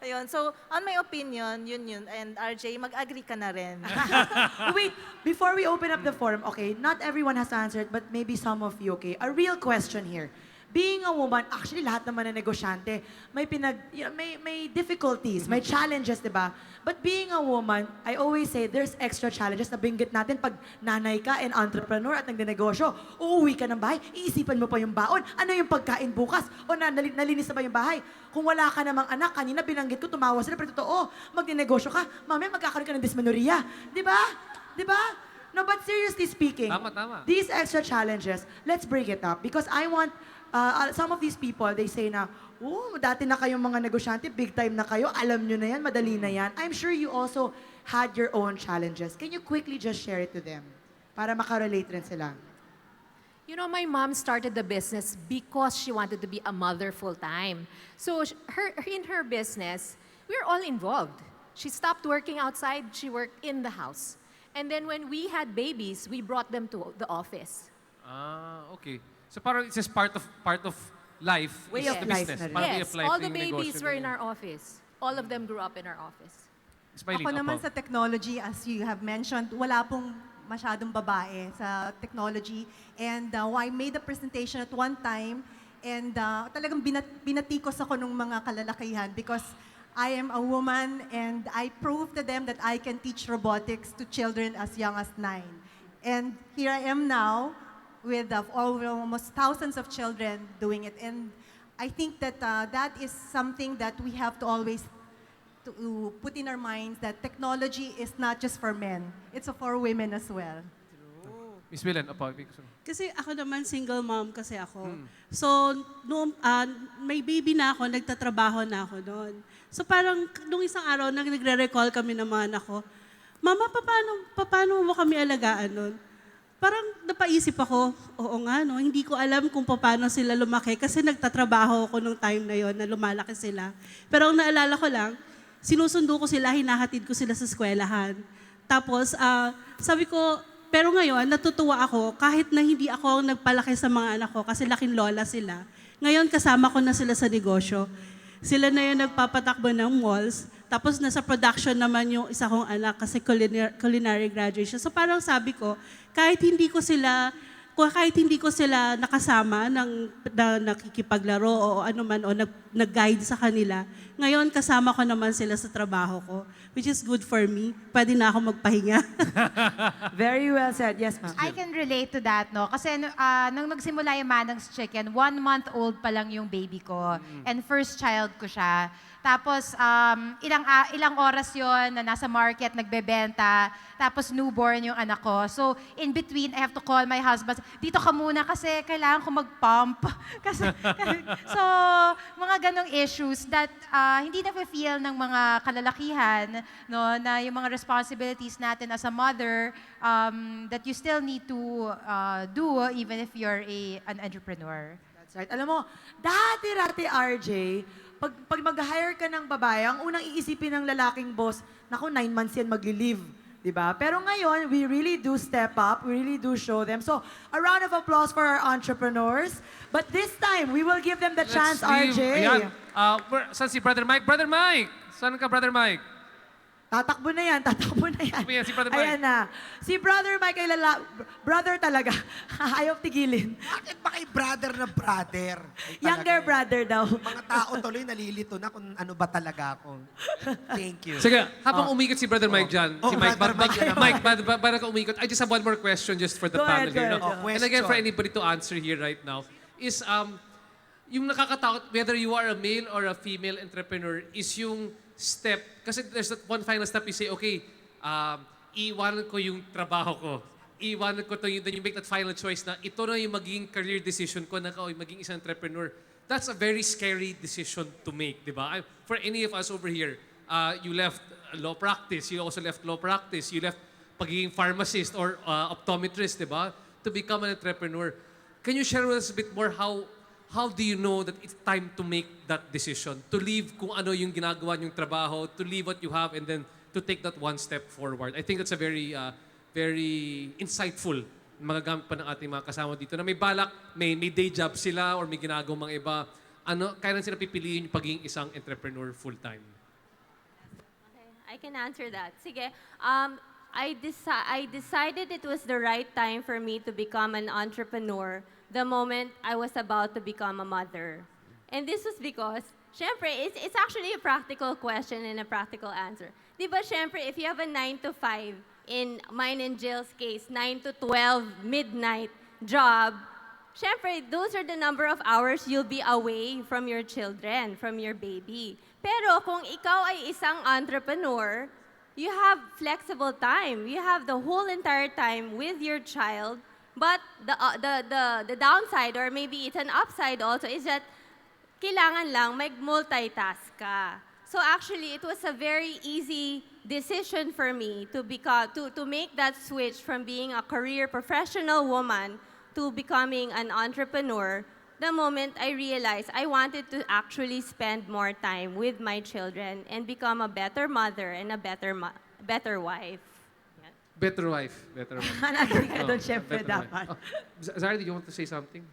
Ayun, so on my opinion, yun. And RJ, mag-agree ka na rin. Wait, before we open up the forum, okay, not everyone has answered, but maybe some of you, okay? A real question here. Being a woman, actually lahat naman na negosyante, may difficulties, may challenges, di ba? But being a woman, I always say there's extra challenges na binggit natin pag nanay ka and entrepreneur at nagdenegosyo. Uuwi ka ng bahay, iisipan mo pa yung baon. Ano yung pagkain bukas? O nalinis na ba yung bahay? Kung wala ka namang anak, kanina binanggit ko, tumawa sila, pero totoo, magdinegosyo ka, mamaya magkakaroon ka ng dysmenorrhea. Di ba? Di ba? No, but seriously speaking, Tama. these extra challenges, let's break it up. Because I want some of these people, they say na, dati na kayong mga negosyante, big time na kayo, alam nyo na yan, madali na yan. I'm sure you also had your own challenges. Can you quickly just share it to them? Para makarelate rin sila. My mom started the business because she wanted to be a mother full-time. So in her business, we're all involved. She stopped working outside, she worked in the house. And then when we had babies, we brought them to the office. Okay. So parang it's just part of life. Way is of the life business. na rin. Parang way Yes, of life all the yung babies negosyo were in ninyo. our office. All of them grew up in our office. Smiling, Ako naman opo. sa technology, as you have mentioned, wala pong masyadong babae sa technology. And I made a presentation at one time and talagang binatikos ako ng mga kalalakihan because I am a woman and I proved to them that I can teach robotics to children as young as 9. And here I am now with almost thousands of children doing it. And I think that that is something that we have to always to put in our minds that technology is not just for men. It's for women as well. Miss Willen, opo. Kasi ako naman, single mom kasi ako. So, noong may baby na ako, nagtatrabaho na ako noon. So parang nung isang araw, nagre-recall kami ng mga anak ko, Mama, paano mo kami alagaan noon? Parang napaisip ako, oo nga, no, hindi ko alam kung paano sila lumaki kasi nagtatrabaho ako nung time na yon na lumalaki sila. Pero ang naalala ko lang, sinusundo ko sila, hinahatid ko sila sa eskwelahan. Tapos, sabi ko, pero ngayon, natutuwa ako kahit na hindi ako nagpalaki sa mga anak ko kasi laking lola sila. Ngayon, kasama ko na sila sa negosyo. Sila na yung nagpapatakbo ng malls. Tapos nasa production naman yung isa kong anak kasi culinary graduation. So parang sabi ko, kahit hindi ko sila nakasama na nakikipaglaro o ano man o nag-guide sa kanila, Ngayon, kasama ko naman sila sa trabaho ko, which is good for me. Pwede na ako magpahinga. Very well said. Yes, ma'am. I can relate to that, no? Kasi nung nagsimula yung Manang's Chicken, 1 month old pa lang yung baby ko. And first child ko siya. Tapos, ilang oras yon na nasa market, nagbebenta. Tapos, newborn yung anak ko. So, in between, I have to call my husband. Dito ka muna kasi kailangan ko mag-pump. So, mga ganong issues that hindi na-feel ng mga kalalakihan, no, na yung mga responsibilities natin as a mother that you still need to do even if you're an entrepreneur. That's right. Alam mo, dati RJ, pag mag-hire ka ng babae, ang unang iisipin ng lalaking boss, naku, 9 months yan magli-leave. Diba? Pero ngayon, we really do step up. We really do show them. So, a round of applause for our entrepreneurs. But this time, we will give them the chance, RJ. Ayan. Saan si Brother Mike? Brother Mike! Saan ka, Brother Mike? Tatakbo na yan, tatakbo na yan. Ayan, si Brother Mike. Ayan na. Si Brother Mike ay brother talaga. Ayaw tigilin. Bakit ba kay brother na brother? Ay, Younger talaga brother daw. Mga tao tuloy nalilito na kung ano ba talaga ako. Thank you. Sige, habang umikot si Brother Mike dyan, si Mike, Brother Mike na naman. Mike, bago ka umikot, I just have one more question just for the Go ahead, panel go here. ahead, no? go. And again, for anybody to answer here right now, is yung nakakatakot, whether you are a male or a female entrepreneur, is yung step, kasi there's that one final step, you say, okay, iiwanan ko yung trabaho ko. Iiwanan ko to, then you make that final choice na ito na yung maging career decision ko na maging isang entrepreneur. That's a very scary decision to make, di ba? For any of us over here, you left law practice, you also left law practice, you left pagiging pharmacist or optometrist, di ba? To become an entrepreneur. Can you share with us a bit more how do you know that it's time to make that decision? To leave kung ano yung ginagawa yung trabaho, to leave what you have, and then to take that one step forward. I think that's a very, very insightful magagamit pa ng ating mga kasama dito na may balak, may day job sila or may ginagawang mga iba. Kailan sila pipiliin yung pagiging isang entrepreneur full-time? Okay, I can answer that. Sige. I decided it was the right time for me to become an entrepreneur the moment I was about to become a mother. And this was because, syempre, it's actually a practical question and a practical answer. Di ba, syempre, if you have a 9 to 5, in mine and Jill's case, 9 to 12 midnight job, syempre, those are the number of hours you'll be away from your children, from your baby. Pero kung ikaw ay isang entrepreneur, you have flexible time. You have the whole entire time with your child. But the downside, or maybe it's an upside also, is that kailangan lang mag-multitask ka. So actually, it was a very easy decision for me to make that switch from being a career professional woman to becoming an entrepreneur the moment I realized I wanted to actually spend more time with my children and become a better mother and a better wife. Better wife. Better wife. Nalagay ka doon, syempre, better dapat. wife. Zara, did you want to say something?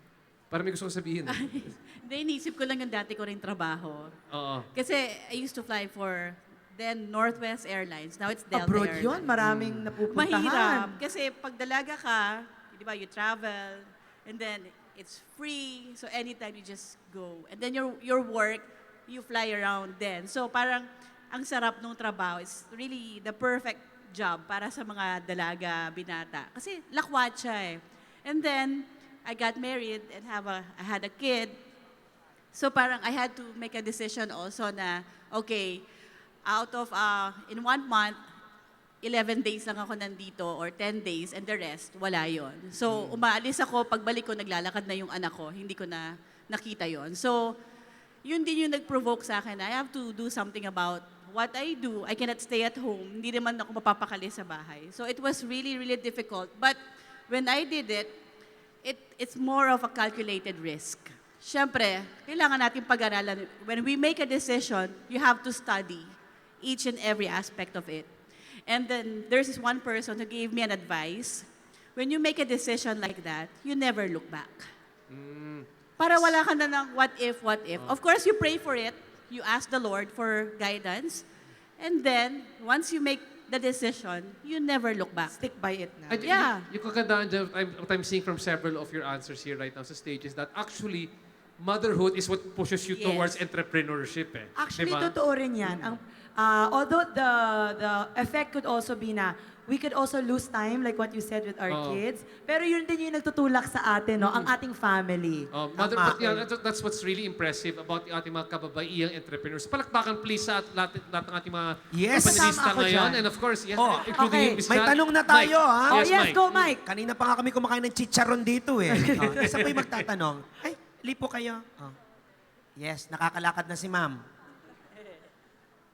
Parang may gusto ko sabihin. Hindi, inisip ko lang yung dati ko rin trabaho. Oo. Kasi I used to fly for then Northwest Airlines. Now it's Delta Abroad Airlines. yun, maraming napupuntahan. Mahirap. Kasi pag dalaga ka, di ba, you travel, and then it's free, so anytime you just go. And then your work, you fly around then. So parang ang sarap nung trabaho. It's really the perfect job para sa mga dalaga, binata. Kasi lakwat siya eh. And then, I got married and I had a kid. So parang I had to make a decision also na, okay, out of, in 1 month, 11 days lang ako nandito or 10 days and the rest, wala yon. So umaalis ako, pagbalik ko, naglalakad na yung anak ko, hindi ko na nakita yon. So yun din yung nag-provoke sa akin. I have to do something about what I do. I cannot stay at home. Hindi naman ako mapapakali sa bahay. So it was really, really difficult. But when I did it, it's more of a calculated risk. Siyempre, kailangan natin pag-aralan. When we make a decision, you have to study each and every aspect of it. And then there's this one person who gave me an advice. When you make a decision like that, you never look back. Para wala ka na ng what if. Of course, you pray for it. You ask the Lord for guidance. And then, once you make the decision, you never look back. Stick by it na. Yeah. Yung kagandaan dyan, what I'm seeing from several of your answers here right now sa stage is that actually, motherhood is what pushes you Yes. towards entrepreneurship eh. Actually, Diba? totoo rin yan. Although the effect could also be na we could also lose time, like what you said with our Oo. kids. Pero yun din yung nagtutulak sa atin, no? Ang ating family. But yeah, that's what's really impressive about yung ating mga kababaihang entrepreneurs. Palakpakan please sa lahat ng ating mga Yes. panelista Kasama ako ngayon. dyan. And of course, yes, Oh, including okay. yung Miss May Kat. tanong na tayo, Mike. ha? Oh, yes, Mike. go, Mike. Kanina pa nga kami kumakain ng chicharon dito eh. Isa pa yung magtatanong, ay, lipo kayo. Oh. Yes, nakakalakad na si ma'am.